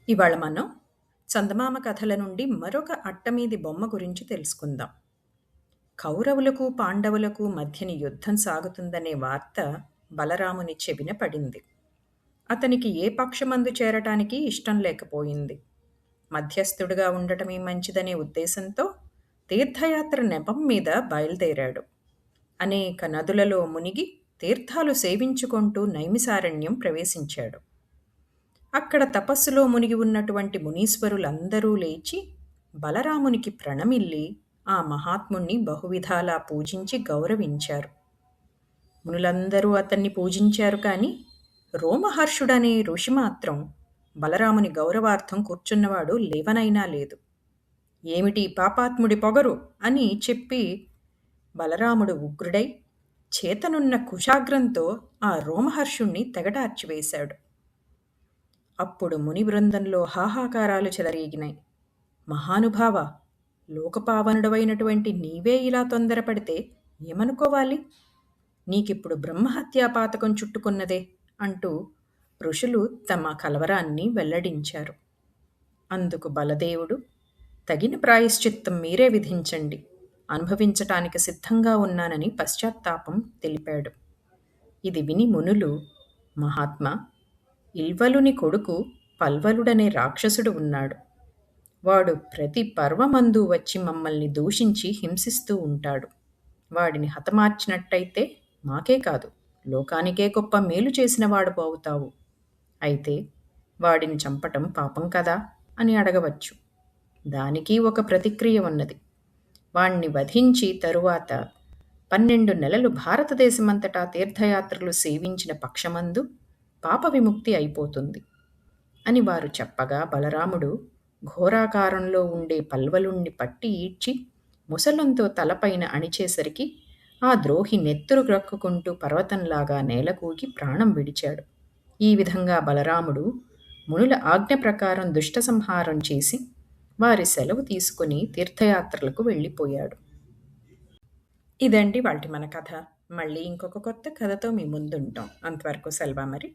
ఇవాళ మనం చందమామ కథల నుండి మరొక అట్టమీది బొమ్మ గురించి తెలుసుకుందాం. కౌరవులకు పాండవులకు మధ్యని యుద్ధం సాగుతుందనే వార్త బలరాముని చెవిన పడింది. అతనికి ఏ పక్షమందు చేరటానికి ఇష్టం లేకపోయింది. మధ్యస్థుడిగా ఉండటమే మంచిదనే ఉద్దేశంతో తీర్థయాత్ర నెపం మీద బయలుదేరాడు. అనేక నదులలో మునిగి తీర్థాలు సేవించుకుంటూ నైమిసారణ్యం ప్రవేశించాడు. అక్కడ తపస్సులో మునిగి ఉన్నటువంటి మునీశ్వరులందరూ లేచి బలరామునికి ప్రణమిల్లి ఆ మహాత్ముణ్ణి బహువిధాలా పూజించి గౌరవించారు. మునులందరూ అతన్ని పూజించారు కాని రోమహర్షుడనే ఋషి మాత్రం బలరాముని గౌరవార్థం కూర్చున్నవాడు లేవనైనా లేదు. ఏమిటి పాపాత్ముడి పొగరు అని చెప్పి బలరాముడు ఉగ్రుడై చేతనున్న కుశాగ్రంతో ఆ రోమహర్షుణ్ణి తెగటార్చివేశాడు. అప్పుడు ముని బృందంలో హాహాకారాలు చెలరేగినాయి. మహానుభావ, లోకపావనుడవైనటువంటి నీవే ఇలా తొందరపడితే ఏమనుకోవాలి? నీకిప్పుడు బ్రహ్మహత్యాపాతకం చుట్టుకున్నదే అంటూ ఋషులు తమ కలవరాన్ని వెల్లడించారు. అందుకు బలదేవుడు, తగిన ప్రాయశ్చిత్తం మీరే విధించండి, అనుభవించటానికి సిద్ధంగా ఉన్నానని పశ్చాత్తాపం తెలిపాడు. ఇది విని మునులు, మహాత్మా, ఇల్వలుని కొడుకు పల్వలుడనే రాక్షసుడు ఉన్నాడు. వాడు ప్రతి పర్వమందు వచ్చి మమ్మల్ని దూషించి హింసిస్తూ ఉంటాడు. వాడిని హతమార్చినట్టయితే మాకే కాదు, లోకానికే గొప్ప మేలు చేసిన వాడు అవుతావు. అయితే వాడిని చంపటం పాపం కదా అని అడగవచ్చు. దానికి ఒక ప్రతిక్రియ ఉన్నది. వాణ్ణి వధించి తరువాత 12 నెలలు భారతదేశమంతటా తీర్థయాత్రలు సేవించిన పక్షమందు పాప విముక్తి అయిపోతుంది అని వారు చెప్పగా బలరాముడు ఘోరాకారంలో ఉండే పల్వలుణ్ణి పట్టి ఈడ్చి ముసలంతో తలపైన అణిచేసరికి ఆ ద్రోహి నెత్తురు గ్రక్కుకుంటూ పర్వతంలాగా నేలకూగి ప్రాణం విడిచాడు. ఈ విధంగా బలరాముడు మునుల ఆజ్ఞ ప్రకారం దుష్ట సంహారం చేసి వారి సెలవు తీసుకుని తీర్థయాత్రలకు వెళ్ళిపోయాడు. ఇదండి వాటి మన కథ. మళ్ళీ ఇంకొక కొత్త కథతో మీ ముందుంటాం. అంతవరకు సెలవు మరి.